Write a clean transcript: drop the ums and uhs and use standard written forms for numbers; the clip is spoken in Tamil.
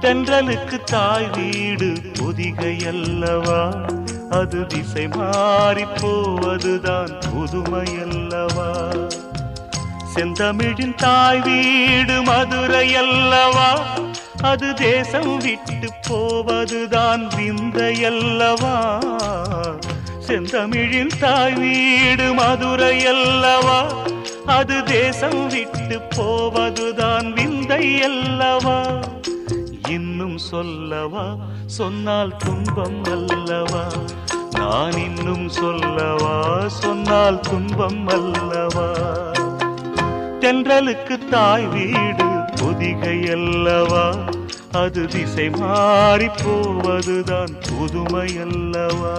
தென்றலுக்கு தாய் வீடு பொதிகை அல்லவா, அது திசை மாறி போவதுதான் புதுமை அல்லவா. செந்தமிழின் தாய் வீடு மதுரை அல்லவா, அது தேசம் விட்டு போவதுதான் விந்தை அல்லவா. செந்தமிழின் தாய் வீடு மதுரை அல்லவா, அது தேசம் விட்டு போவதுதான் விந்தை அல்லவா. இன்னும் சொல்லவா, சொன்னால் துன்பம் அல்லவா, நான் இன்னும் சொல்லவா, சொன்னால் துன்பம் அல்லவா. தென்றலுக்கு தாய் வீடு பொதிகை அல்லவா, அது திசை மாறி போவதுதான் புதுமை அல்லவா.